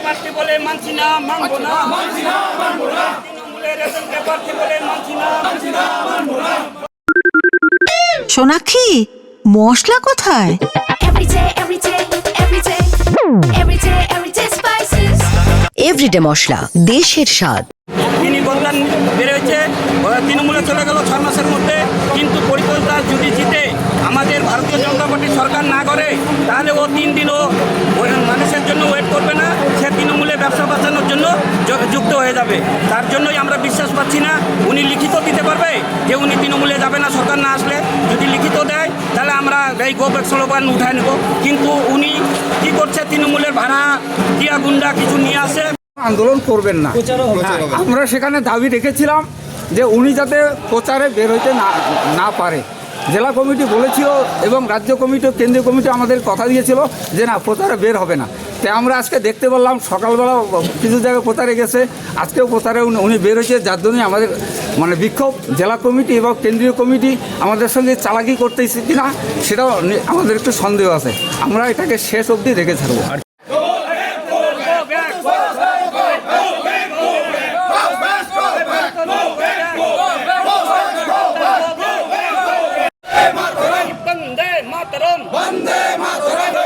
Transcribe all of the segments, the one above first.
প্রার্থী বলে মানছি না, মানবো না, তৃণমূলের রেশনকে প্রার্থী বলে মানছি না, মানবো না। সোনাক্ষী, মশলা কোথায়? এভরিডে মশলা, দেশের স্বাদ। তিনি বললেন বেরোয়েছে, তৃণমূলে চলে গেল 6 মাসের মধ্যে, কিন্তু পরিতোষ দাস যদি জিতে আমাদের ভারতীয় জনতা পার্টি সরকার না করে, তাহলে ও 3 দিনও মানুষের জন্য ওয়েট করবে না, সে তৃণমূলে ব্যবসা বাঁচানোর জন্য যুক্ত হয়ে যাবে। তার জন্যই আমরা বিশ্বাস পাচ্ছি না উনি লিখিত দিতে পারবে যে উনি তৃণমূলে যাবে না সরকার না আসলে। যদি লিখিত দেয় তাহলে আমরা এই গোব্যাক স্লোগান উঠায় নেব, কিন্তু উনি কি করছে, তৃণমূলের ভাড়া দিয়া গুন্ডা কিছু নিয়ে আসে। আন্দোলন করবেন না, আমরা সেখানে দাবি রেখেছিলাম যে উনি যাতে প্রচারে বের হইতে না পারে। জেলা কমিটি বলেছিল এবং রাজ্য কমিটি, কেন্দ্রীয় কমিটি আমাদের কথা দিয়েছিল যে না, প্রচারে বের হবে না। তাই আমরা আজকে দেখতে পারলাম সকালবেলা কিছু জায়গায় প্রচারে গেছে, আজকেও প্রচারে উনি বের হয়েছে, যার জন্যই আমাদের বিক্ষোভ। জেলা কমিটি এবং কেন্দ্রীয় কমিটি আমাদের সঙ্গে চালাকি করতেছে কিনা সেটাও আমাদের একটু সন্দেহ আছে। আমরা এটাকে শেষ অবধি রেখে ছাড়বো।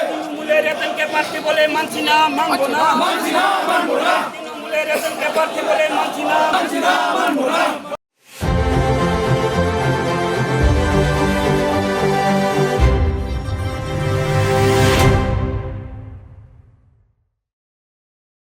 তৃণমূলের রেশনকে প্রার্থী বলে মানছি না, মানবো না, তৃণমূলের রেশনকে প্রার্থী বলে মানছি না।